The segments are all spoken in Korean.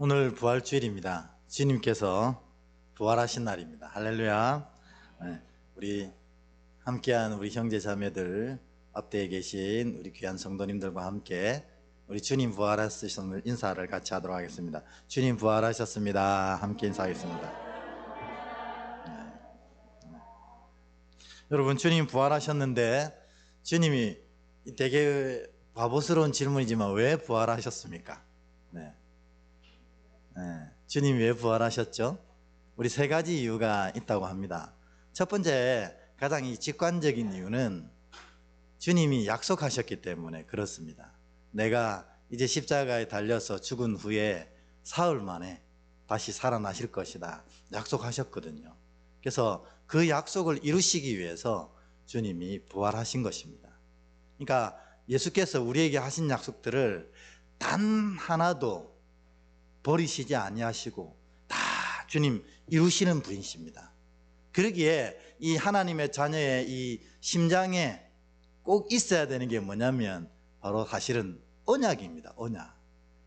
오늘 부활주일입니다. 주님께서 부활하신 날입니다. 할렐루야. 네, 우리 함께한 우리 형제 자매들, 앞대에 계신 우리 귀한 성도님들과 함께 우리 주님 부활하셨음을 인사를 같이 하도록 하겠습니다. 주님 부활하셨습니다. 함께 인사하겠습니다. 여러분, 주님 부활하셨는데 주님이 되게 바보스러운 질문이지만 왜 부활하셨습니까? 네. 주님이 왜 부활하셨죠? 우리 세 가지 이유가 있다고 합니다. 첫 번째, 가장 직관적인 이유는 주님이 약속하셨기 때문에 그렇습니다. 내가 이제 십자가에 달려서 죽은 후에 사흘 만에 다시 살아나실 것이다 약속하셨거든요. 그래서 그 약속을 이루시기 위해서 주님이 부활하신 것입니다. 그러니까 예수께서 우리에게 하신 약속들을 단 하나도 버리시지 아니하시고 다 주님 이루시는 분이십니다. 그러기에 이 하나님의 자녀의 이 심장에 꼭 있어야 되는 게 뭐냐면 바로 사실은 언약입니다. 언약.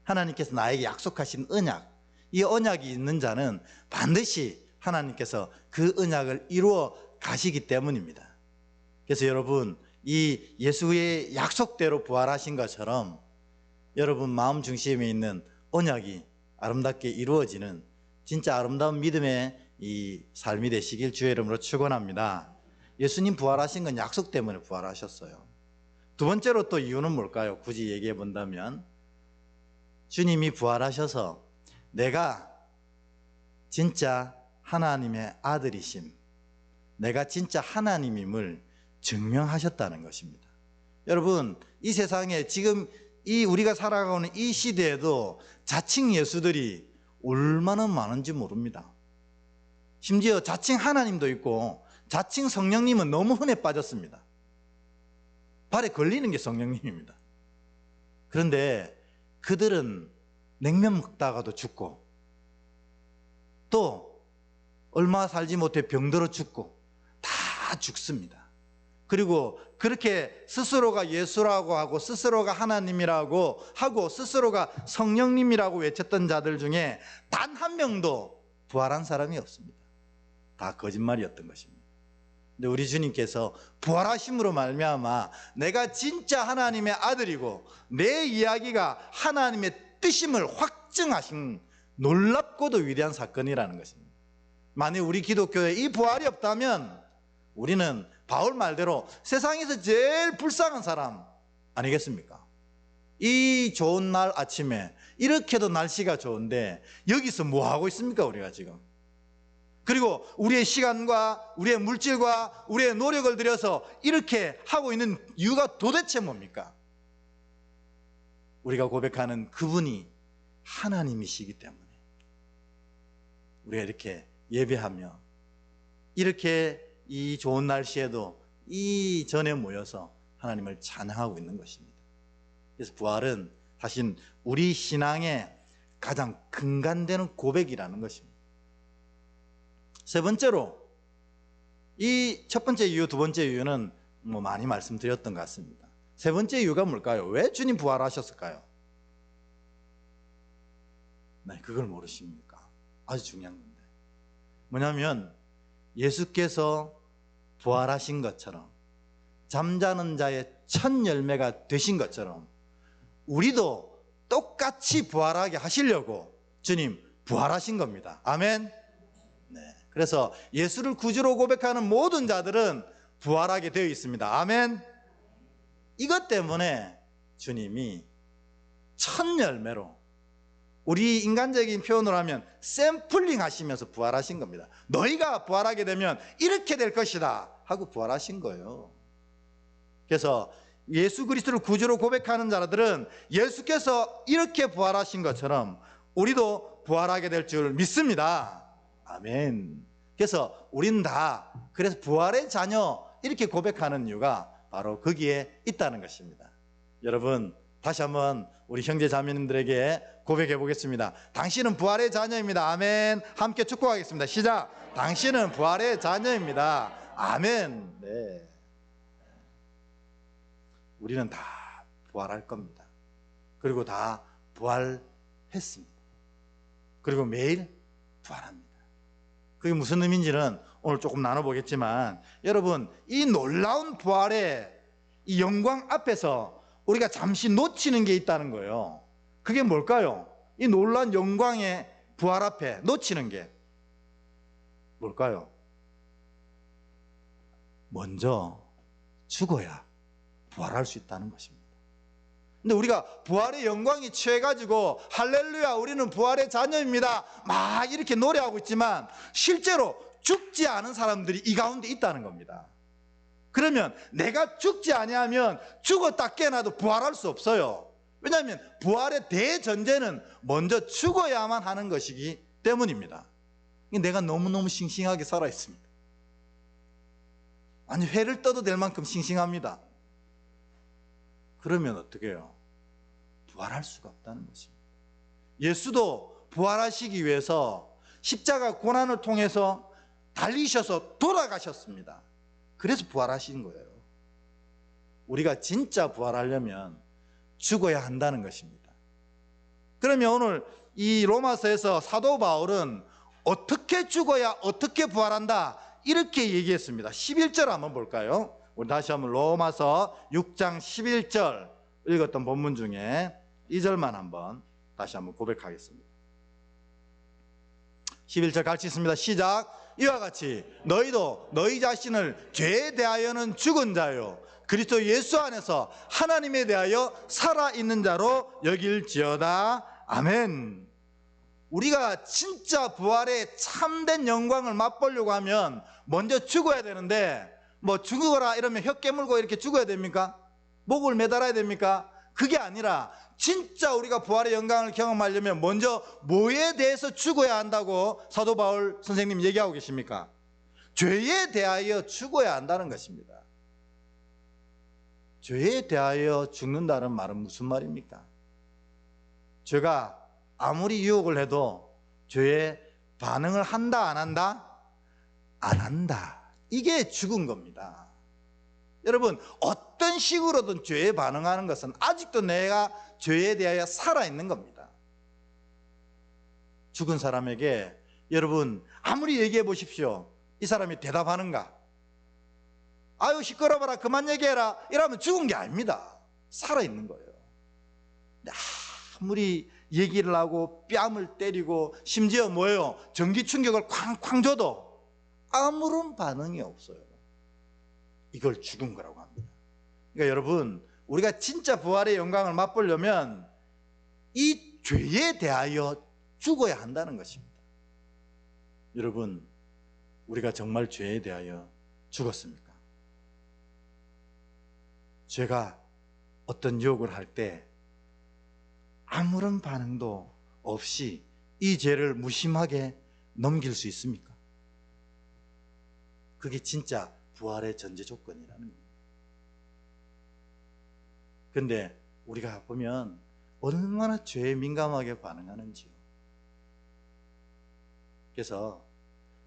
하나님께서 나에게 약속하신 언약. 이 언약이 있는 자는 반드시 하나님께서 그 언약을 이루어 가시기 때문입니다. 그래서 여러분, 이 예수의 약속대로 부활하신 것처럼 여러분 마음 중심에 있는 언약이 아름답게 이루어지는 진짜 아름다운 믿음의 이 삶이 되시길 주의 이름으로 축원합니다. 예수님 부활하신 건 약속 때문에 부활하셨어요. 두 번째로 또 이유는 뭘까요? 굳이 얘기해 본다면 주님이 부활하셔서 내가 진짜 하나님의 아들이심, 내가 진짜 하나님임을 증명하셨다는 것입니다. 여러분, 이 세상에 지금 이 우리가 살아가고 있는 이 시대에도 자칭 예수들이 얼마나 많은지 모릅니다. 심지어 자칭 하나님도 있고 자칭 성령님은 너무 흔해 빠졌습니다. 발에 걸리는 게 성령님입니다. 그런데 그들은 냉면 먹다가도 죽고 또 얼마 살지 못해 병들어 죽고 다 죽습니다. 그리고 그렇게 스스로가 예수라고 하고 스스로가 하나님이라고 하고 스스로가 성령님이라고 외쳤던 자들 중에 단 한 명도 부활한 사람이 없습니다. 다 거짓말이었던 것입니다. 근데 우리 주님께서 부활하심으로 말미암아 내가 진짜 하나님의 아들이고 내 이야기가 하나님의 뜻임을 확증하신 놀랍고도 위대한 사건이라는 것입니다. 만약 우리 기독교에 이 부활이 없다면 우리는 바울 말대로 세상에서 제일 불쌍한 사람 아니겠습니까? 이 좋은 날 아침에 이렇게도 날씨가 좋은데 여기서 뭐 하고 있습니까 우리가 지금? 그리고 우리의 시간과 우리의 물질과 우리의 노력을 들여서 이렇게 하고 있는 이유가 도대체 뭡니까? 우리가 고백하는 그분이 하나님이시기 때문에 우리가 이렇게 예배하며 이렇게 이 좋은 날씨에도 이 전에 모여서 하나님을 찬양하고 있는 것입니다. 그래서 부활은 사실 우리 신앙의 가장 근간되는 고백이라는 것입니다. 세 번째로, 이 첫 번째 이유, 두 번째 이유는 뭐 많이 말씀드렸던 것 같습니다. 세 번째 이유가 뭘까요? 왜 주님 부활하셨을까요? 네, 그걸 모르십니까? 아주 중요한 건데. 뭐냐면 예수께서 부활하신 것처럼 잠자는 자의 첫 열매가 되신 것처럼 우리도 똑같이 부활하게 하시려고 주님 부활하신 겁니다. 아멘. 네. 그래서 예수를 구주로 고백하는 모든 자들은 부활하게 되어 있습니다. 아멘. 이것 때문에 주님이 첫 열매로 우리 인간적인 표현으로 하면 샘플링 하시면서 부활하신 겁니다. 너희가 부활하게 되면 이렇게 될 것이다 하고 부활하신 거예요. 그래서 예수 그리스도를 구주로 고백하는 자들은 예수께서 이렇게 부활하신 것처럼 우리도 부활하게 될 줄 믿습니다. 아멘. 그래서 우린 다 그래서 부활의 자녀 이렇게 고백하는 이유가 바로 거기에 있다는 것입니다. 여러분, 다시 한번 우리 형제 자매님들에게 고백해 보겠습니다. 당신은 부활의 자녀입니다. 아멘. 함께 축복하겠습니다. 시작. 당신은 부활의 자녀입니다. 아멘. 네. 우리는 다 부활할 겁니다. 그리고 다 부활했습니다. 그리고 매일 부활합니다. 그게 무슨 의미인지는 오늘 조금 나눠보겠지만, 여러분, 이 놀라운 부활의 이 영광 앞에서 우리가 잠시 놓치는 게 있다는 거예요. 그게 뭘까요? 이 놀라운 영광의 부활 앞에 놓치는 게 뭘까요? 먼저 죽어야 부활할 수 있다는 것입니다. 근데 우리가 부활의 영광이 취해가지고 할렐루야 우리는 부활의 자녀입니다 막 이렇게 노래하고 있지만, 실제로 죽지 않은 사람들이 이 가운데 있다는 겁니다. 그러면 내가 죽지 아니하면 죽었다 깨어나도 부활할 수 없어요. 왜냐하면 부활의 대전제는 먼저 죽어야만 하는 것이기 때문입니다. 내가 너무너무 싱싱하게 살아있습니다. 아니, 회를 떠도 될 만큼 싱싱합니다. 그러면 어떻게 해요? 부활할 수가 없다는 것입니다. 예수도 부활하시기 위해서 십자가 고난을 통해서 달리셔서 돌아가셨습니다. 그래서 부활하신 거예요. 우리가 진짜 부활하려면 죽어야 한다는 것입니다. 그러면 오늘 이 로마서에서 사도 바울은 어떻게 죽어야 어떻게 부활한다 이렇게 얘기했습니다. 11절 한번 볼까요? 우리 다시 한번 로마서 6장 11절 읽었던 본문 중에 2절만 한번 다시 한번 고백하겠습니다. 11절 같이 있습니다. 시작. 이와 같이 너희도 너희 자신을 죄에 대하여는 죽은 자요 그리스도 예수 안에서 하나님에 대하여 살아있는 자로 여길지어다. 아멘. 우리가 진짜 부활의 참된 영광을 맛보려고 하면 먼저 죽어야 되는데, 뭐 죽어라 이러면 혀 깨물고 이렇게 죽어야 됩니까? 목을 매달아야 됩니까? 그게 아니라 진짜 우리가 부활의 영광을 경험하려면 먼저 뭐에 대해서 죽어야 한다고 사도 바울 선생님 얘기하고 계십니까? 죄에 대하여 죽어야 한다는 것입니다. 죄에 대하여 죽는다는 말은 무슨 말입니까? 죄가 아무리 유혹을 해도 죄에 반응을 한다 안 한다? 안 한다. 이게 죽은 겁니다. 여러분, 어떤 식으로든 죄에 반응하는 것은 아직도 내가 죄에 대하여 살아있는 겁니다. 죽은 사람에게 여러분 아무리 얘기해 보십시오. 이 사람이 대답하는가? 아유 시끄러워라 그만 얘기해라 이러면 죽은 게 아닙니다. 살아있는 거예요. 아무리 얘기를 하고 뺨을 때리고 심지어 뭐예요? 전기 충격을 쾅쾅 줘도 아무런 반응이 없어요. 이걸 죽은 거라고 합니다. 그러니까 여러분, 우리가 진짜 부활의 영광을 맛보려면 이 죄에 대하여 죽어야 한다는 것입니다. 여러분, 우리가 정말 죄에 대하여 죽었습니까? 죄가 어떤 유혹을 할 때 아무런 반응도 없이 이 죄를 무심하게 넘길 수 있습니까? 그게 진짜 부활의 전제 조건이라는 겁니다. 그런데 우리가 보면 얼마나 죄에 민감하게 반응하는지요. 그래서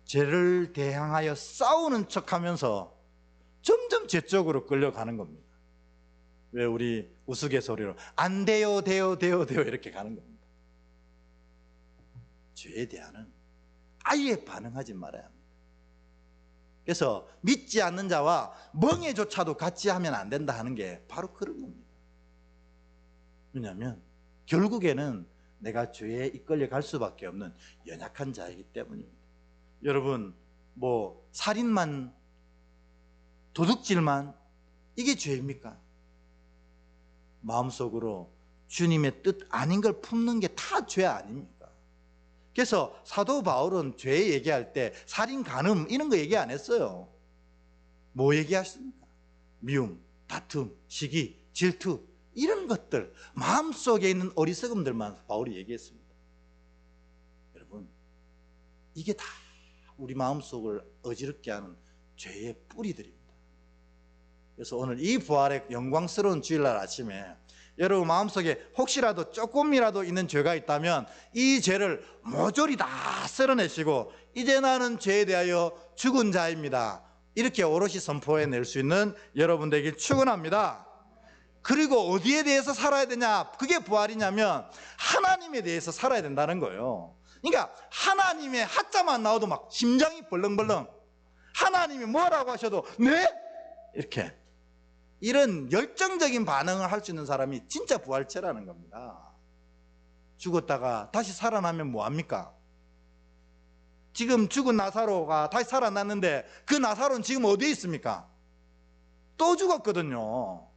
죄를 대항하여 싸우는 척하면서 점점 죄 쪽으로 끌려가는 겁니다. 왜 우리 우스갯소리로 안 돼요 돼요 돼요 돼요 이렇게 가는 겁니다. 죄에 대하여는 아예 반응하지 말아야 합니다. 그래서 믿지 않는 자와 멍에조차도 같이 하면 안 된다 하는 게 바로 그런 겁니다. 왜냐하면 결국에는 내가 죄에 이끌려 갈 수밖에 없는 연약한 자이기 때문입니다. 여러분, 뭐 살인만, 도둑질만 이게 죄입니까? 마음속으로 주님의 뜻 아닌 걸 품는 게 다 죄 아닙니까? 그래서 사도 바울은 죄 얘기할 때 살인, 간음 이런 거 얘기 안 했어요. 뭐 얘기하십니까? 미움, 다툼, 시기, 질투 이런 것들, 마음속에 있는 어리석음들만 바울이 얘기했습니다. 여러분, 이게 다 우리 마음속을 어지럽게 하는 죄의 뿌리들입니다. 그래서 오늘 이 부활의 영광스러운 주일날 아침에 여러분 마음속에 혹시라도 조금이라도 있는 죄가 있다면 이 죄를 모조리 다 쓸어내시고 이제 나는 죄에 대하여 죽은 자입니다, 이렇게 오롯이 선포해낼 수 있는 여러분 되길 축원합니다. 그리고 어디에 대해서 살아야 되냐? 그게 부활이냐면 하나님에 대해서 살아야 된다는 거예요. 그러니까 하나님의 하자만 나와도 막 심장이 벌렁벌렁, 하나님이 뭐라고 하셔도 네? 이렇게 이런 열정적인 반응을 할 수 있는 사람이 진짜 부활체라는 겁니다. 죽었다가 다시 살아나면 뭐합니까? 지금 죽은 나사로가 다시 살아났는데 그 나사로는 지금 어디에 있습니까? 또 죽었거든요.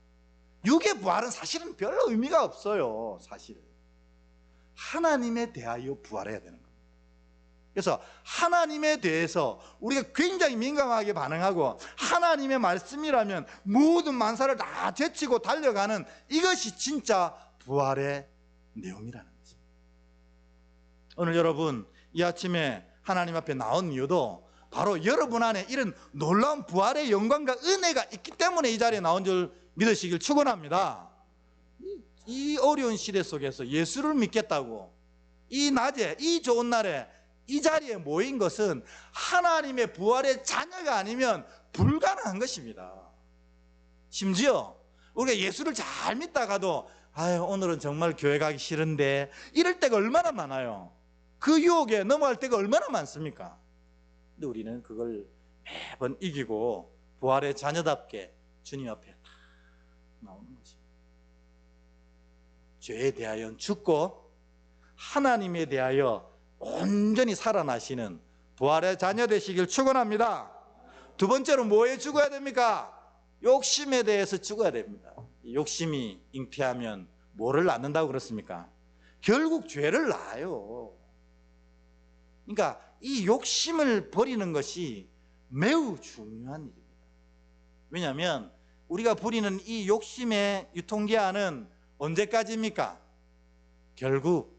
육의 부활은 사실은 별로 의미가 없어요. 사실은 하나님에 대하여 부활해야 되는 겁니다. 그래서 하나님에 대해서 우리가 굉장히 민감하게 반응하고 하나님의 말씀이라면 모든 만사를 다 제치고 달려가는, 이것이 진짜 부활의 내용이라는 것입니다. 오늘 여러분 이 아침에 하나님 앞에 나온 이유도 바로 여러분 안에 이런 놀라운 부활의 영광과 은혜가 있기 때문에 이 자리에 나온 줄 믿으시길 축원합니다. 이 어려운 시대 속에서 예수를 믿겠다고 이 낮에, 이 좋은 날에 이 자리에 모인 것은 하나님의 부활의 자녀가 아니면 불가능한 것입니다. 심지어 우리가 예수를 잘 믿다가도 아유 오늘은 정말 교회 가기 싫은데 이럴 때가 얼마나 많아요. 그 유혹에 넘어갈 때가 얼마나 많습니까? 근데 우리는 그걸 매번 이기고 부활의 자녀답게 주님 앞에 다 나오는 것입니다. 죄에 대하여 죽고 하나님에 대하여 온전히 살아나시는 부활의 자녀 되시길 축원합니다. 두 번째로 뭐에 죽어야 됩니까? 욕심에 대해서 죽어야 됩니다. 욕심이 잉태하면 뭐를 낳는다고 그렇습니까? 결국 죄를 낳아요. 그러니까 이 욕심을 버리는 것이 매우 중요한 일입니다. 왜냐하면 우리가 부리는 이 욕심의 유통기한은 언제까지입니까? 결국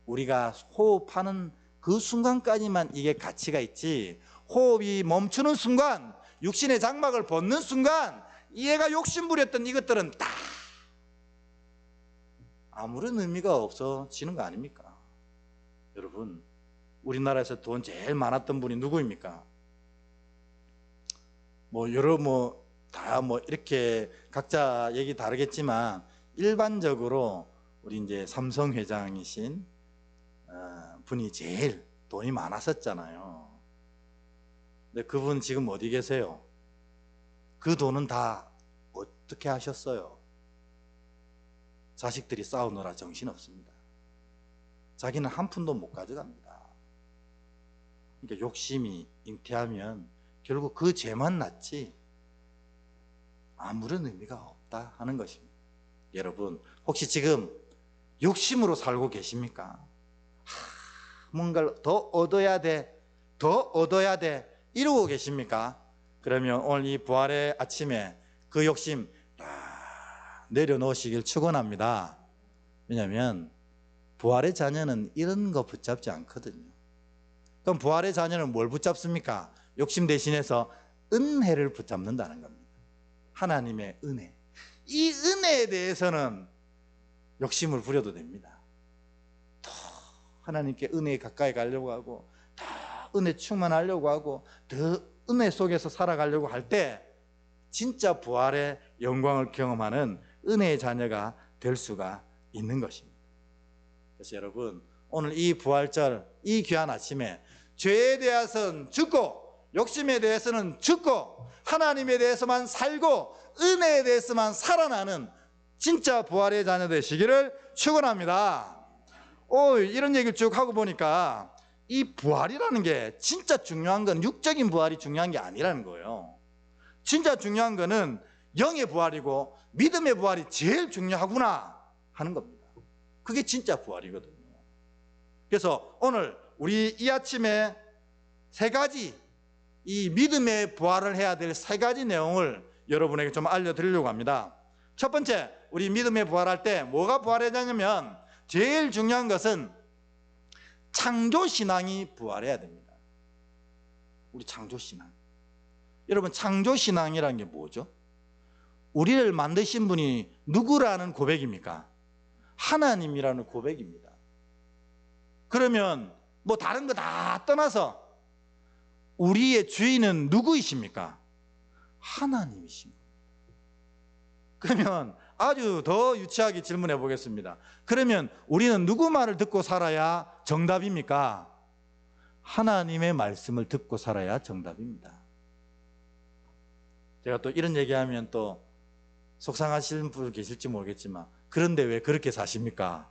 우리가 호흡하는 그 순간까지만 이게 가치가 있지, 호흡이 멈추는 순간, 육신의 장막을 벗는 순간 얘가 욕심부렸던 이것들은 다 아무런 의미가 없어지는 거 아닙니까? 여러분, 우리나라에서 돈 제일 많았던 분이 누구입니까? 다 이렇게 각자 얘기 다르겠지만 일반적으로 우리 이제 삼성 회장이신 분이 제일 돈이 많았었잖아요. 근데 그분 지금 어디 계세요? 그 돈은 다 어떻게 하셨어요? 자식들이 싸우느라 정신없습니다. 자기는 한 푼도 못 가져갑니다. 그러니까 욕심이 잉태하면 결국 그 죄만 낳지 아무런 의미가 없다 하는 것입니다. 여러분, 혹시 지금 욕심으로 살고 계십니까? 뭔가를 더 얻어야 돼, 더 얻어야 돼 이러고 계십니까? 그러면 오늘 이 부활의 아침에 그 욕심 다 내려놓으시길 축원합니다. 왜냐하면 부활의 자녀는 이런 거 붙잡지 않거든요. 그럼 부활의 자녀는 뭘 붙잡습니까? 욕심 대신해서 은혜를 붙잡는다는 겁니다. 하나님의 은혜. 이 은혜에 대해서는 욕심을 부려도 됩니다. 더 하나님께 은혜에 가까이 가려고 하고, 더 은혜 충만하려고 하고, 더 은혜 속에서 살아가려고 할 때 진짜 부활의 영광을 경험하는 은혜의 자녀가 될 수가 있는 것입니다. 그래서 여러분, 오늘 이 부활절, 이 귀한 아침에 죄에 대해서는 죽고, 욕심에 대해서는 죽고, 하나님에 대해서만 살고, 은혜에 대해서만 살아나는 진짜 부활의 자녀 되시기를 축원합니다. 이런 얘기를 쭉 하고 보니까 이 부활이라는 게 진짜 중요한 건 육적인 부활이 중요한 게 아니라는 거예요. 진짜 중요한 거는 영의 부활이고 믿음의 부활이 제일 중요하구나 하는 겁니다. 그게 진짜 부활이거든요. 그래서 오늘 우리 이 아침에 세 가지, 이 믿음의 부활을 해야 될 세 가지 내용을 여러분에게 좀 알려드리려고 합니다. 첫 번째, 우리 믿음의 부활할 때 뭐가 부활해야 되냐면 제일 중요한 것은 창조신앙이 부활해야 됩니다. 우리 창조신앙. 여러분, 창조신앙이라는 게 뭐죠? 우리를 만드신 분이 누구라는 고백입니까? 하나님이라는 고백입니다. 그러면 뭐 다른 거 다 떠나서 우리의 주인은 누구이십니까? 하나님이십니다. 그러면 아주 더 유치하게 질문해 보겠습니다. 그러면 우리는 누구 말을 듣고 살아야 정답입니까? 하나님의 말씀을 듣고 살아야 정답입니다. 제가 또 이런 얘기하면 또 속상하시는 분 계실지 모르겠지만, 그런데 왜 그렇게 사십니까?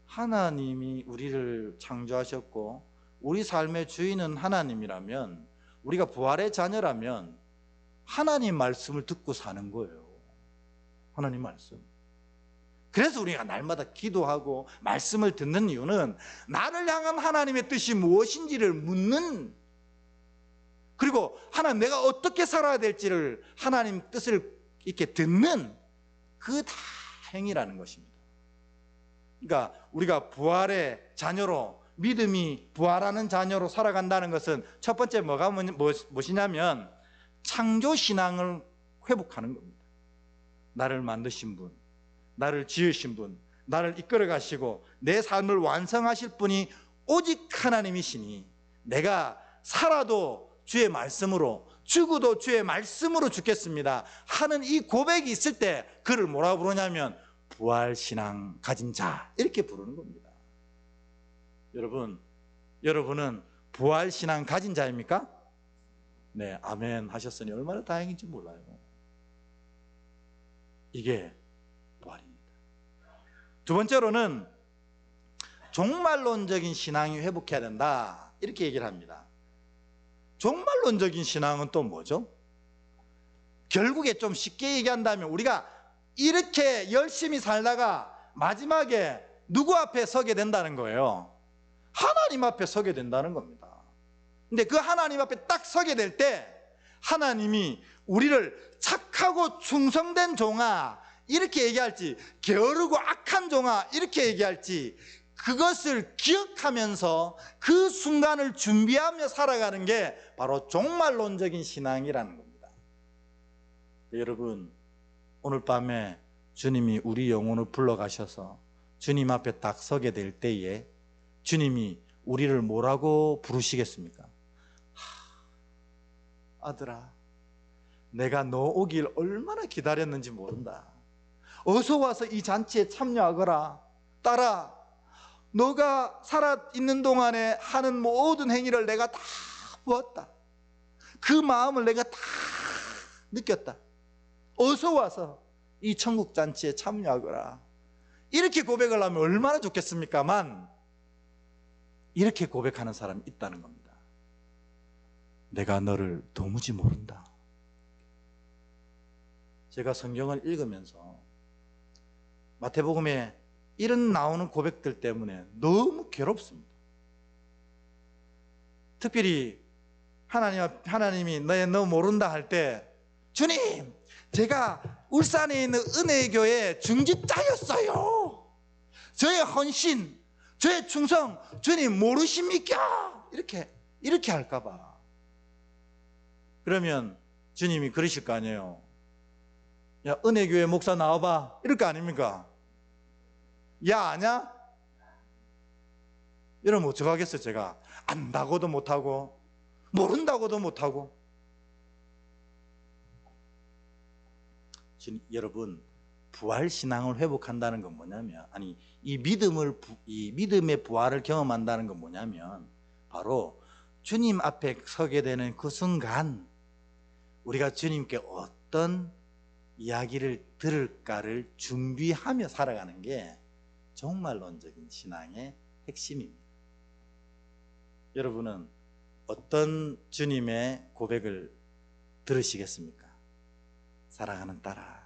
하나님이 우리를 창조하셨고 우리 삶의 주인은 하나님이라면, 우리가 부활의 자녀라면 하나님 말씀을 듣고 사는 거예요. 하나님 말씀. 그래서 우리가 날마다 기도하고 말씀을 듣는 이유는 나를 향한 하나님의 뜻이 무엇인지를 묻는, 그리고 하나님 내가 어떻게 살아야 될지를 하나님 뜻을 이렇게 듣는 그 행위라는 것입니다. 그러니까 우리가 부활의 자녀로, 믿음이 부활하는 자녀로 살아간다는 것은 첫 번째 무엇이냐면 창조신앙을 회복하는 겁니다. 나를 만드신 분, 나를 지으신 분, 나를 이끌어 가시고 내 삶을 완성하실 분이 오직 하나님이시니, 내가 살아도 주의 말씀으로, 죽어도 주의 말씀으로 죽겠습니다 하는 이 고백이 있을 때 그를 뭐라 부르냐면 부활신앙 가진 자, 이렇게 부르는 겁니다. 여러분은 부활신앙 가진 자입니까? 네, 아멘 하셨으니 얼마나 다행인지 몰라요. 이게 부활입니다. 두 번째로는 종말론적인 신앙이 회복해야 된다, 이렇게 얘기를 합니다. 종말론적인 신앙은 또 뭐죠? 결국에 좀 쉽게 얘기한다면 우리가 이렇게 열심히 살다가 마지막에 누구 앞에 서게 된다는 거예요? 하나님 앞에 서게 된다는 겁니다. 근데 그 하나님 앞에 딱 서게 될 때 하나님이 우리를 착하고 충성된 종아 이렇게 얘기할지, 게으르고 악한 종아 이렇게 얘기할지, 그것을 기억하면서 그 순간을 준비하며 살아가는 게 바로 종말론적인 신앙이라는 겁니다. 여러분, 오늘 밤에 주님이 우리 영혼을 불러가셔서 주님 앞에 딱 서게 될 때에 주님이 우리를 뭐라고 부르시겠습니까? 아들아, 내가 너 오길 얼마나 기다렸는지 모른다. 어서 와서 이 잔치에 참여하거라. 딸아, 너가 살아있는 동안에 하는 모든 행위를 내가 다 보았다. 그 마음을 내가 다 느꼈다. 어서 와서 이 천국 잔치에 참여하거라. 이렇게 고백을 하면 얼마나 좋겠습니까만, 이렇게 고백하는 사람이 있다는 겁니다. 내가 너를 도무지 모른다. 제가 성경을 읽으면서 마태복음에 이런 나오는 고백들 때문에 너무 괴롭습니다. 특별히 하나님이 너 모른다 할 때, 주님, 제가 울산에 있는 은혜교회 중직자였어요. 저의 헌신, 저의 충성, 주님 모르십니까? 이렇게 할까봐. 그러면 주님이 그러실 거 아니에요. 야, 은혜교회 목사 나와봐, 이럴 거 아닙니까? 야, 아냐? 이러면 어떡하겠어요? 제가 안다고도 못하고 모른다고도 못하고. 여러분, 부활신앙을 회복한다는 건 뭐냐면, 이 믿음의 부활을 경험한다는 건 뭐냐면, 바로 주님 앞에 서게 되는 그 순간 우리가 주님께 어떤 이야기를 들을까를 준비하며 살아가는 게 종말론적인 신앙의 핵심입니다. 여러분은 어떤 주님의 고백을 들으시겠습니까? 사랑하는 딸아,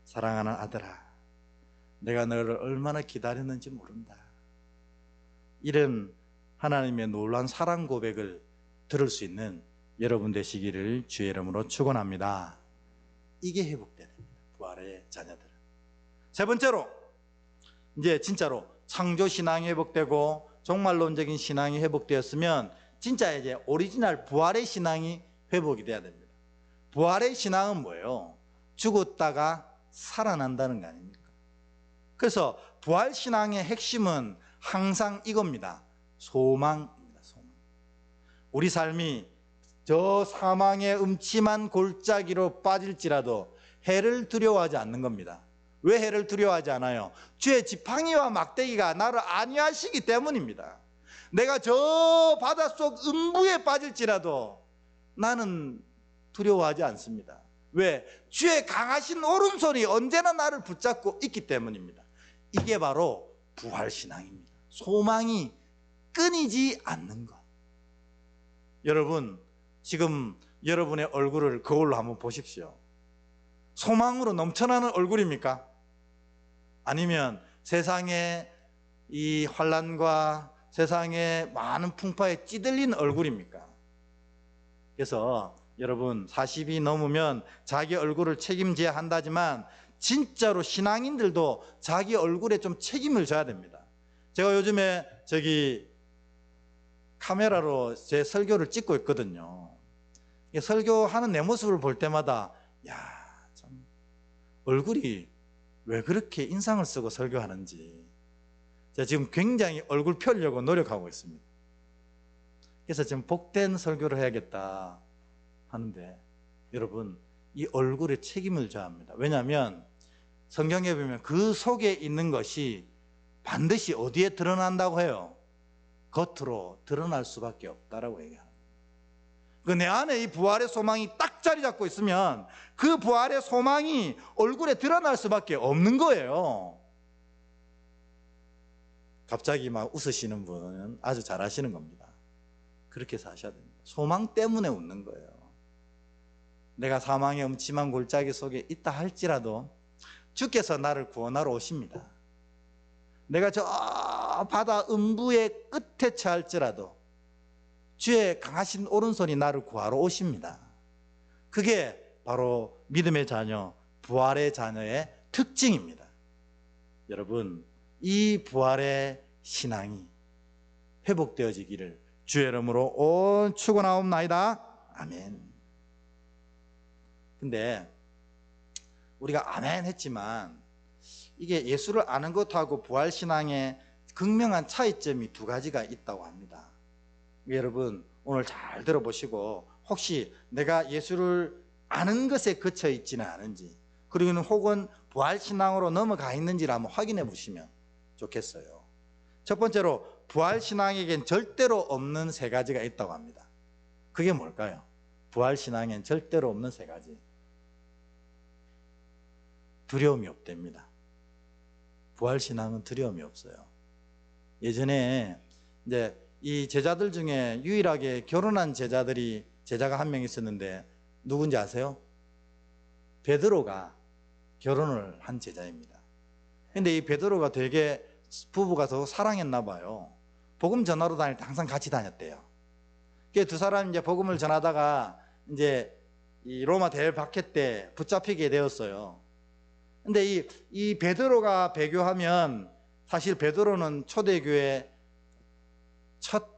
사랑하는 아들아, 내가 너를 얼마나 기다렸는지 모른다. 이런 하나님의 놀라운 사랑 고백을 들을 수 있는 여러분 되시기를 주의 이름으로 축원합니다. 이게 회복돼야 됩니다, 부활의 자녀들은. 세 번째로, 이제 진짜로 창조신앙이 회복되고 종말론적인 신앙이 회복되었으면 진짜 이제 오리지널 부활의 신앙이 회복이 돼야 됩니다. 부활의 신앙은 뭐예요? 죽었다가 살아난다는 거 아닙니까? 그래서 부활신앙의 핵심은 항상 이겁니다. 소망입니다. 소망. 우리 삶이 저 사망의 음침한 골짜기로 빠질지라도 해를 두려워하지 않는 겁니다. 왜 해를 두려워하지 않아요? 주의 지팡이와 막대기가 나를 안위하시기 때문입니다. 내가 저 바닷속 음부에 빠질지라도 나는 두려워하지 않습니다. 왜? 주의 강하신 오른손이 언제나 나를 붙잡고 있기 때문입니다. 이게 바로 부활신앙입니다. 소망이 끊이지 않는 것. 여러분, 지금 여러분의 얼굴을 거울로 한번 보십시오. 소망으로 넘쳐나는 얼굴입니까? 아니면 세상의 이 환난과 세상의 많은 풍파에 찌들린 얼굴입니까? 그래서 여러분, 40이 넘으면 자기 얼굴을 책임져야 한다지만 진짜로 신앙인들도 자기 얼굴에 좀 책임을 져야 됩니다. 제가 요즘에 카메라로 제 설교를 찍고 있거든요. 설교하는 내 모습을 볼 때마다 참 얼굴이 왜 그렇게 인상을 쓰고 설교하는지 제가 지금 굉장히 얼굴 펴려고 노력하고 있습니다. 그래서 지금 복된 설교를 해야겠다 하는데, 여러분, 이 얼굴에 책임을 져야 합니다. 왜냐하면 성경에 보면 그 속에 있는 것이 반드시 어디에 드러난다고 해요? 겉으로 드러날 수밖에 없다라고 얘기합니다. 내 안에 이 부활의 소망이 딱 자리 잡고 있으면 그 부활의 소망이 얼굴에 드러날 수밖에 없는 거예요. 갑자기 막 웃으시는 분은 아주 잘하시는 겁니다. 그렇게 사셔야 됩니다. 소망 때문에 웃는 거예요. 내가 사망의 음침한 골짜기 속에 있다 할지라도 주께서 나를 구원하러 오십니다. 내가 저 바다 음부의 끝에 처할지라도 주의 강하신 오른손이 나를 구하러 오십니다. 그게 바로 믿음의 자녀, 부활의 자녀의 특징입니다. 여러분, 이 부활의 신앙이 회복되어지기를 주의 이름으로 온 축원하옵나이다. 아멘. 근데 우리가 아멘 했지만 이게 예수를 아는 것하고 부활신앙의 극명한 차이점이 두 가지가 있다고 합니다. 여러분, 오늘 잘 들어보시고 혹시 내가 예수를 아는 것에 그쳐 있지는 않은지, 그리고는 혹은 부활신앙으로 넘어가 있는지를 한번 확인해 보시면 좋겠어요. 첫 번째로, 부활신앙에겐 절대로 없는 세 가지가 있다고 합니다. 그게 뭘까요? 부활신앙엔 절대로 없는 세 가지. 두려움이 없답니다. 부활신앙은 두려움이 없어요. 예전에 이제 이 제자들 중에 유일하게 결혼한 제자가 한 명 있었는데 누군지 아세요? 베드로가 결혼을 한 제자입니다. 근데 이 베드로가 되게 부부가 더 사랑했나 봐요. 복음 전하러 다닐 때 항상 같이 다녔대요. 두 사람이 이제 복음을 전하다가 이제 이 로마 대박해 때 붙잡히게 되었어요. 근데 이 베드로가 배교하면, 사실 베드로는 초대교회 첫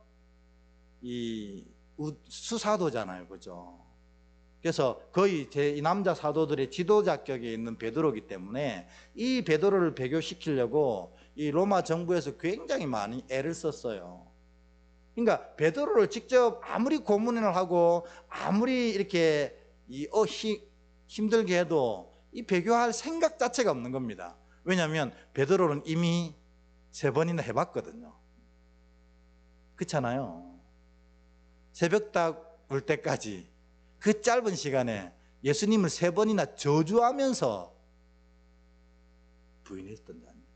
수사도잖아요, 그죠? 그래서 거의 이 남자 사도들의 지도자격에 있는 베드로이기 때문에 이 베드로를 배교시키려고 이 로마 정부에서 굉장히 많이 애를 썼어요. 그러니까 베드로를 직접 아무리 고문을 하고 아무리 이렇게 힘들게 해도 이 배교할 생각 자체가 없는 겁니다. 왜냐하면 베드로는 이미 3번이나 해봤거든요. 그렇잖아요. 새벽닭 울 때까지 그 짧은 시간에 예수님을 3번이나 저주하면서 부인했던 자입니다.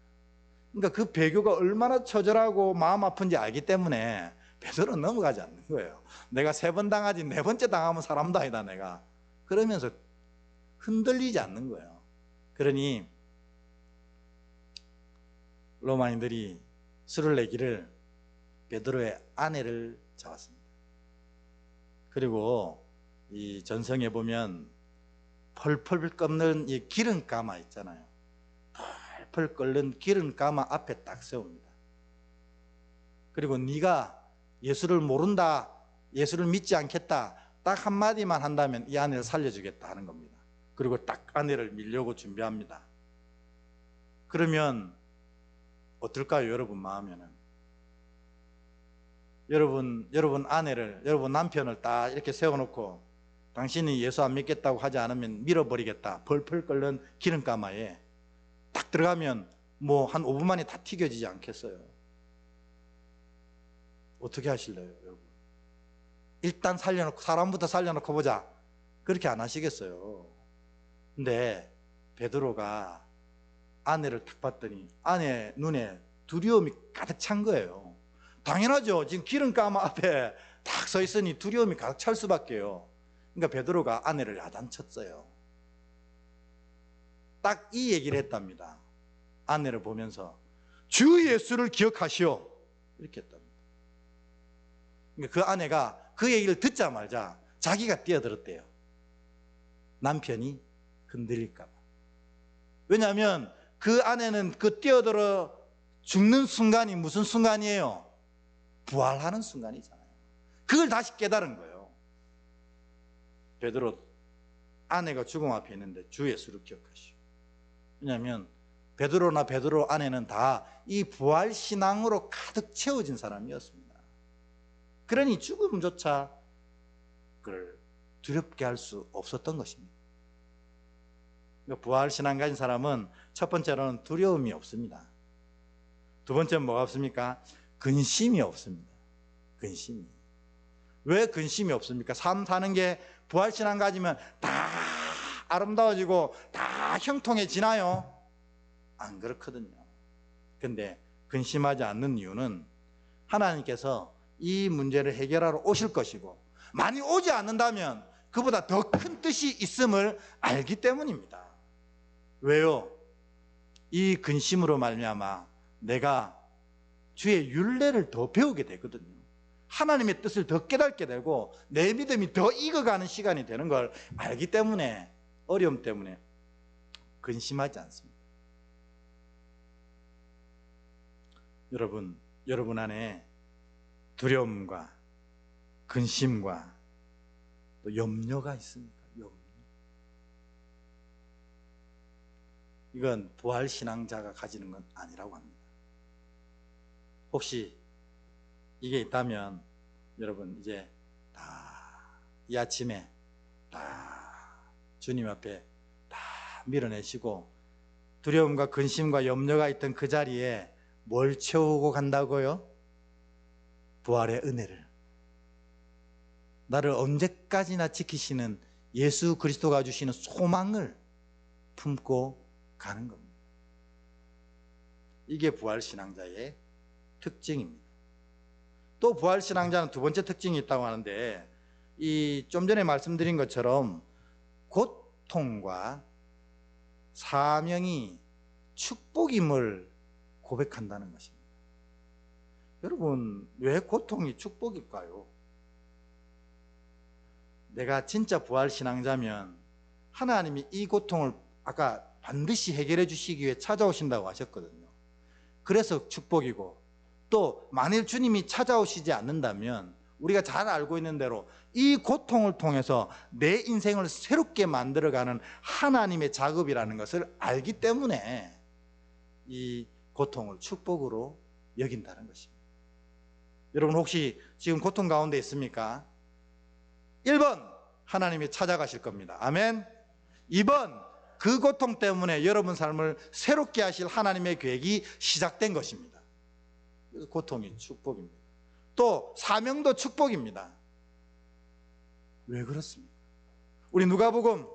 그러니까 그 배교가 얼마나 처절하고 마음 아픈지 알기 때문에 베드로는 넘어가지 않는 거예요. 내가 3번 당하지 4번째 당하면 사람도 아니다 내가. 그러면서 흔들리지 않는 거예요. 그러니 로마인들이 술을 내기를 베드로의 아내를 잡았습니다. 그리고 이 전성에 보면 펄펄 끓는 이 기름가마 있잖아요. 펄펄 끓는 기름가마 앞에 딱 세웁니다. 그리고 네가 예수를 모른다, 예수를 믿지 않겠다, 딱 한마디만 한다면 이 아내를 살려주겠다 하는 겁니다. 그리고 딱 아내를 밀려고 준비합니다. 그러면 어떨까요, 여러분 마음에는? 여러분 아내를, 여러분 남편을 딱 이렇게 세워놓고 당신이 예수 안 믿겠다고 하지 않으면 밀어버리겠다, 벌펄 끓는 기름가마에 딱 들어가면 뭐 한 5분 만에 다 튀겨지지 않겠어요? 어떻게 하실래요, 여러분? 일단 살려놓고, 사람부터 살려놓고 보자, 그렇게 안 하시겠어요? 근데 베드로가 아내를 딱 봤더니 아내 눈에 두려움이 가득 찬 거예요. 당연하죠. 지금 기름가마 앞에 딱 서 있으니 두려움이 가득 찰 수밖에요. 그러니까 베드로가 아내를 야단쳤어요. 딱 이 얘기를 했답니다. 아내를 보면서 주 예수를 기억하시오, 이렇게 했답니다. 그러니까 그 아내가 그 얘기를 듣자마자 자기가 뛰어들었대요. 남편이 흔들릴까 봐. 왜냐하면 그 아내는 그 뛰어들어 죽는 순간이 무슨 순간이에요? 부활하는 순간이잖아요. 그걸 다시 깨달은 거예요. 베드로, 아내가 죽음 앞에 있는데 주 예수를 기억하시오. 왜냐하면 베드로 아내는 다 이 부활 신앙으로 가득 채워진 사람이었습니다. 그러니 죽음조차 그를 두렵게 할 수 없었던 것입니다. 부활 신앙 가진 사람은 첫 번째로는 두려움이 없습니다. 두 번째는 뭐가 없습니까? 근심이 없습니다. 근심이. 왜 근심이 없습니까? 삶 사는 게 부활 신앙 가지면 다 아름다워지고 다 형통해지나요? 안 그렇거든요. 근데 근심하지 않는 이유는 하나님께서 이 문제를 해결하러 오실 것이고, 많이 오지 않는다면 그보다 더 큰 뜻이 있음을 알기 때문입니다. 왜요? 이 근심으로 말미암아 내가 주의 율례를 더 배우게 되거든요. 하나님의 뜻을 더 깨닫게 되고 내 믿음이 더 익어가는 시간이 되는 걸 알기 때문에, 어려움 때문에 근심하지 않습니다. 여러분 안에 두려움과 근심과 또 염려가 있습니까? 염려. 이건 부활 신앙자가 가지는 건 아니라고 합니다. 혹시 이게 있다면 여러분 이제 다 이 아침에 다 주님 앞에 다 밀어내시고 두려움과 근심과 염려가 있던 그 자리에 뭘 채우고 간다고요? 부활의 은혜를, 나를 언제까지나 지키시는 예수 그리스도가 주시는 소망을 품고 가는 겁니다. 이게 부활신앙자의 특징입니다. 또 부활신앙자는 두 번째 특징이 있다고 하는데, 이 좀 전에 말씀드린 것처럼 고통과 사명이 축복임을 고백한다는 것입니다. 여러분, 왜 고통이 축복일까요? 내가 진짜 부활신앙자면 하나님이 이 고통을 아까 반드시 해결해 주시기 위해 찾아오신다고 하셨거든요. 그래서 축복이고, 또 만일 주님이 찾아오시지 않는다면 우리가 잘 알고 있는 대로 이 고통을 통해서 내 인생을 새롭게 만들어가는 하나님의 작업이라는 것을 알기 때문에 이 고통을 축복으로 여긴다는 것입니다. 여러분 혹시 지금 고통 가운데 있습니까? 1번, 하나님이 찾아가실 겁니다. 아멘. 2번, 그 고통 때문에 여러분 삶을 새롭게 하실 하나님의 계획이 시작된 것입니다. 그래서 고통이 축복입니다. 또 사명도 축복입니다. 왜 그렇습니까? 우리 누가복음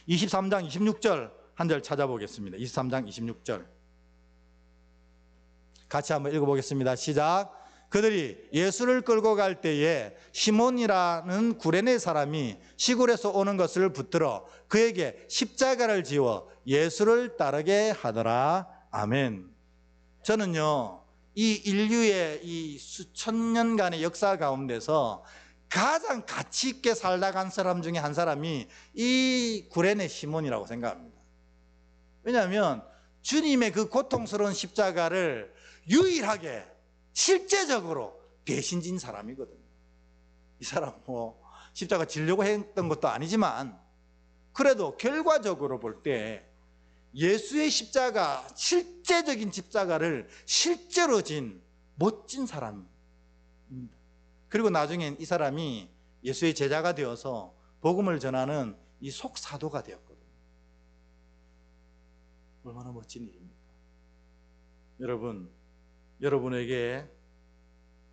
23장 26절 한 절 찾아보겠습니다. 23장 26절 같이 한번 읽어보겠습니다. 시작. 그들이 예수를 끌고 갈 때에 시몬이라는 구레네 사람이 시골에서 오는 것을 붙들어 그에게 십자가를 지워 예수를 따르게 하더라. 아멘. 저는요, 이 인류의 이 수천 년간의 역사 가운데서 가장 가치 있게 살다 간 사람 중에 한 사람이 이 구레네 시몬이라고 생각합니다. 왜냐하면 주님의 그 고통스러운 십자가를 유일하게 실제적으로 대신 진 사람이거든요. 이 사람 뭐 십자가 지려고 했던 것도 아니지만 그래도 결과적으로 볼 때 예수의 십자가, 실제적인 십자가를 실제로 진 멋진 사람, 그리고 나중엔 이 사람이 예수의 제자가 되어서 복음을 전하는 이 속사도가 되었거든요. 얼마나 멋진 일입니까? 여러분, 여러분에게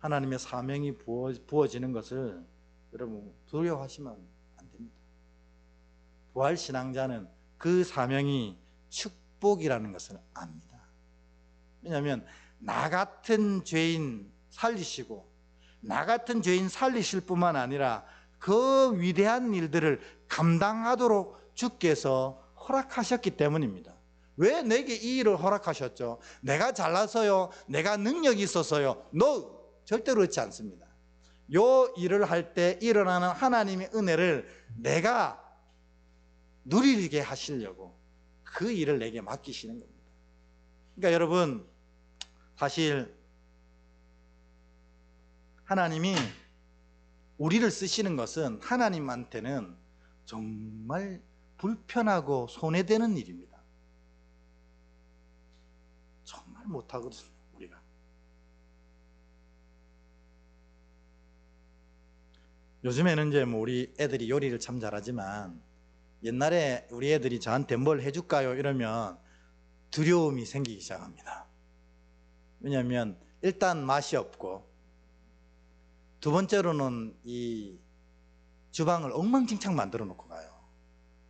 하나님의 사명이 부어지는 것을 여러분 두려워하시면 안 됩니다. 부활신앙자는 그 사명이 축복이라는 것을 압니다. 왜냐하면 나 같은 죄인 살리시고 나 같은 죄인 살리실 뿐만 아니라 그 위대한 일들을 감당하도록 주께서 허락하셨기 때문입니다. 왜 내게 이 일을 허락하셨죠? 내가 잘나서요? 내가 능력이 있어서요? No! 절대로 그렇지 않습니다. 요 일을 할 때 일어나는 하나님의 은혜를 내가 누리게 하시려고 그 일을 내게 맡기시는 겁니다. 그러니까 여러분, 사실 하나님이 우리를 쓰시는 것은 하나님한테는 정말 불편하고 손해되는 일입니다. 정말 못하거든요, 우리가. 요즘에는 이제 뭐 우리 애들이 요리를 참 잘하지만 옛날에 우리 애들이 저한테 뭘 해줄까요? 이러면 두려움이 생기기 시작합니다. 왜냐하면 일단 맛이 없고, 두 번째로는 이 주방을 엉망진창 만들어 놓고 가요.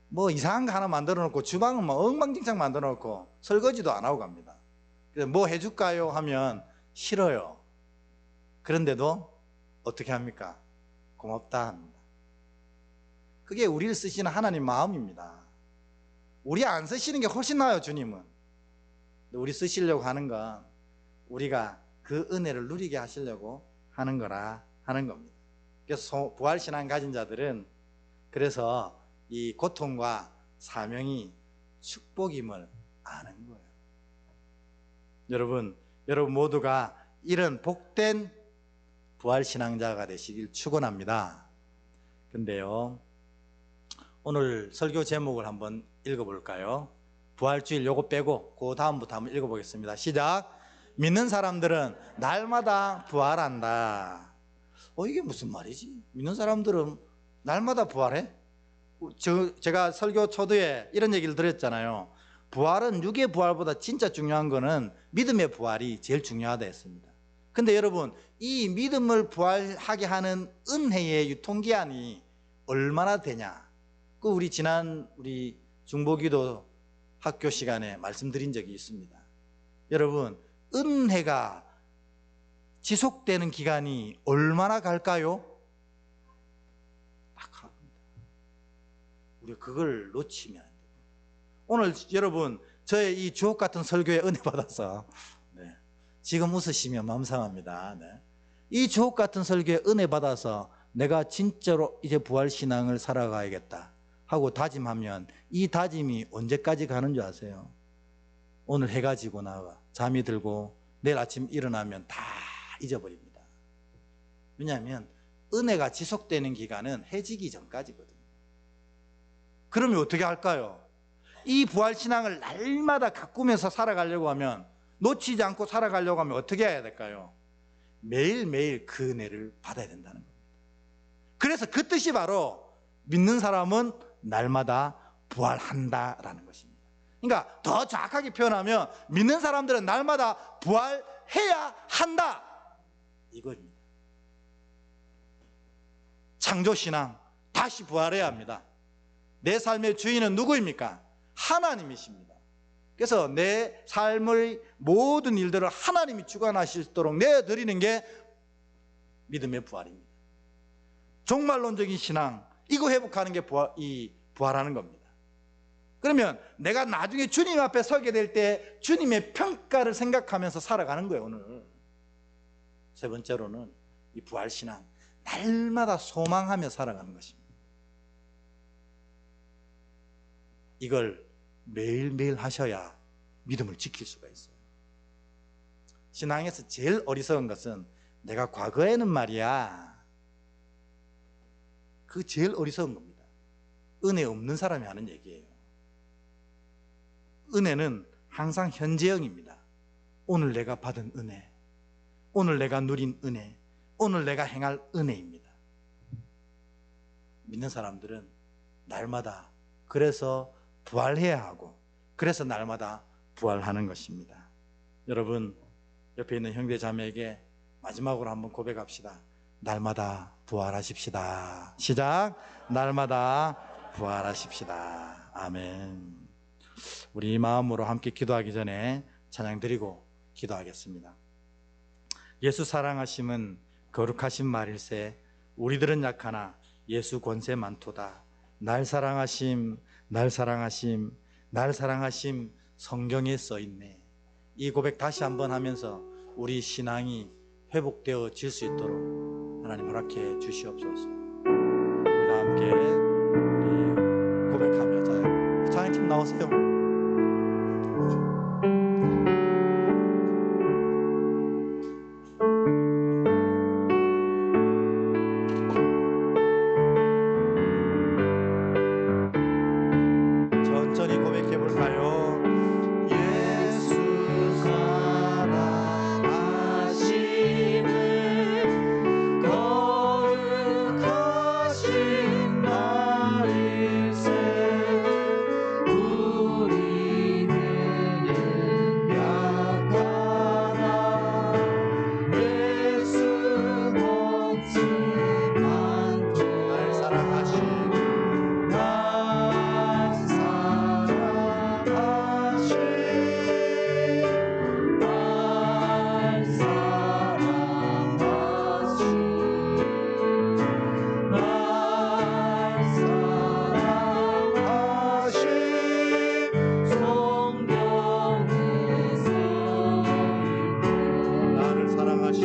뭐 이상한 거 하나 만들어 놓고 주방은 막 엉망진창 만들어 놓고 설거지도 안 하고 갑니다. 그래서 뭐 해줄까요? 하면 싫어요. 그런데도 어떻게 합니까? 고맙다 합니다. 그게 우리를 쓰시는 하나님 마음입니다. 우리 안 쓰시는 게 훨씬 나아요, 주님은. 우리 쓰시려고 하는 건 우리가 그 은혜를 누리게 하시려고 하는 거라 하는 겁니다. 그래서 부활신앙 가진 자들은 그래서 이 고통과 사명이 축복임을 아는 거예요. 여러분 모두가 이런 복된 부활신앙자가 되시길 축원합니다. 근데요, 오늘 설교 제목을 한번 읽어볼까요? 부활주일 요거 빼고 그 다음부터 한번 읽어보겠습니다. 시작. 믿는 사람들은 날마다 부활한다. 이게 무슨 말이지? 믿는 사람들은 날마다 부활해? 제가 설교 초두에 이런 얘기를 드렸잖아요. 부활은 육의 부활보다 진짜 중요한 거는 믿음의 부활이 제일 중요하다 했습니다. 근데 여러분, 이 믿음을 부활하게 하는 은혜의 유통기한이 얼마나 되냐? 우리 지난 우리 중보기도 학교 시간에 말씀드린 적이 있습니다. 여러분, 은혜가 지속되는 기간이 얼마나 갈까요? 딱 합니다. 우리가 그걸 놓치면 안 돼요. 오늘 여러분, 저의 이 주옥 같은 설교에 은혜 받아서 지금 웃으시면 마음 상합니다. 이 주옥 같은 설교에 은혜 받아서 내가 진짜로 이제 부활신앙을 살아가야겠다 하고 다짐하면 이 다짐이 언제까지 가는 줄 아세요? 오늘 해가 지고 나가 잠이 들고 내일 아침 일어나면 다 잊어버립니다. 왜냐하면 은혜가 지속되는 기간은 해지기 전까지거든요. 그러면 어떻게 할까요? 이 부활신앙을 날마다 가꾸면서 살아가려고 하면, 놓치지 않고 살아가려고 하면 어떻게 해야 될까요? 매일매일 그 은혜를 받아야 된다는 겁니다. 그래서 그 뜻이 바로 믿는 사람은 날마다 부활한다라는 것입니다. 그러니까 더 정확하게 표현하면 믿는 사람들은 날마다 부활해야 한다, 이겁니다. 창조신앙, 다시 부활해야 합니다. 내 삶의 주인은 누구입니까? 하나님이십니다. 그래서 내 삶의 모든 일들을 하나님이 주관하시도록 내어드리는 게 믿음의 부활입니다. 종말론적인 신앙, 이거 회복하는 게 부활하는 겁니다. 그러면 내가 나중에 주님 앞에 서게 될 때 주님의 평가를 생각하면서 살아가는 거예요, 오늘. 세 번째로는 이 부활신앙, 날마다 소망하며 살아가는 것입니다. 이걸 매일매일 하셔야 믿음을 지킬 수가 있어요. 신앙에서 제일 어리석은 것은 내가 과거에는 말이야, 그 제일 어리석은 겁니다. 은혜 없는 사람이 하는 얘기예요. 은혜는 항상 현재형입니다. 오늘 내가 받은 은혜, 오늘 내가 누린 은혜, 오늘 내가 행할 은혜입니다. 믿는 사람들은 날마다 그래서 부활해야 하고, 그래서 날마다 부활하는 것입니다. 여러분, 옆에 있는 형제 자매에게 마지막으로 한번 고백합시다. 날마다 부활하십시다. 시작. 날마다 부활하십시다. 아멘. 우리 이 마음으로 함께 기도하기 전에 찬양 드리고 기도하겠습니다. 예수 사랑하심은 거룩하신 말일세, 우리들은 약하나 예수 권세 많도다. 날 사랑하심, 날 사랑하심, 날 사랑하심, 성경에 써있네. 이 고백 다시 한번 하면서 우리 신앙이 회복되어질 수 있도록 하나님 허락해 주시옵소서. 우리 다 함께 우리 고백하며, 자, 찬양팀 나오세요. 천천히 고백해 볼까요? 예수 사랑하심은 거룩하신 말일세, 우리는 약하나 예수 권세 많도다. 날 사랑하심,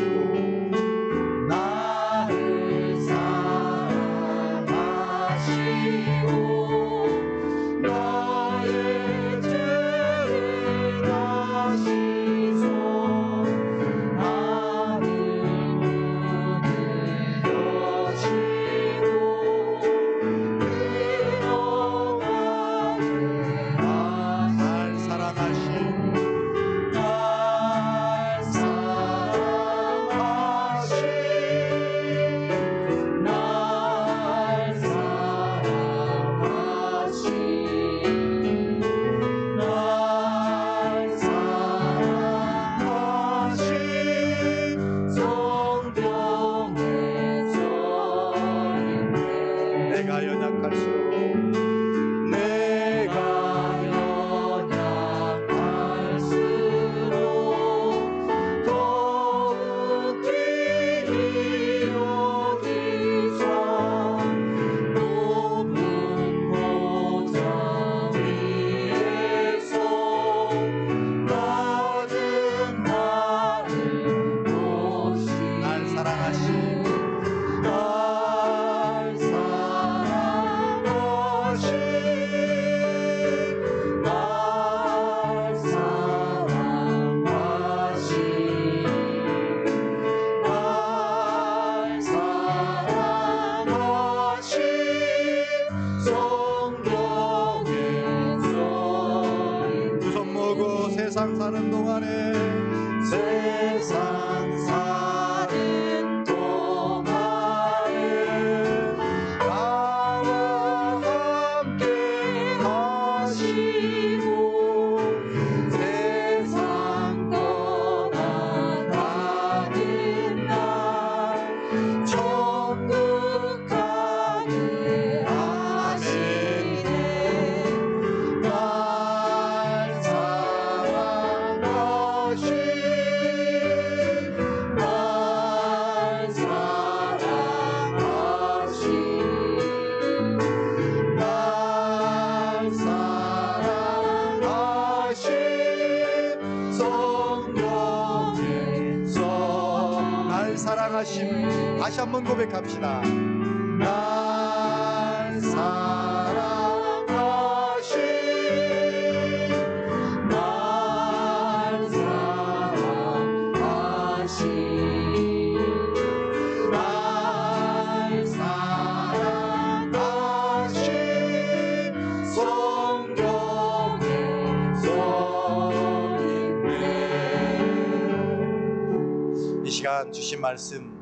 세상 사는 동안에, 세상 사는 동안에 나와 함께 하시고 세상 떠나가는 날 천국 가게 하시네. 날 사랑하심, 다시 한번 고백합시다. 날 사랑하심, 날 사랑하심, 날 사랑하심, 성경에 써있네. 이 시간 주신 말씀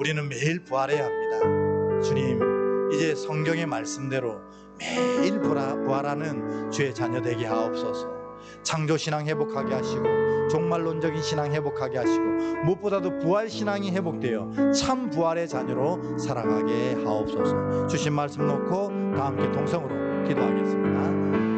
우리는 매일 부활해야 합니다. 주님, 이제 성경의 말씀대로 매일 부활하는 주의 자녀 되게 하옵소서. 창조신앙 회복하게 하시고 종말론적인 신앙 회복하게 하시고 무엇보다도 부활신앙이 회복되어 참 부활의 자녀로 살아가게 하옵소서. 주신 말씀 놓고 다 함께 동성으로 기도하겠습니다.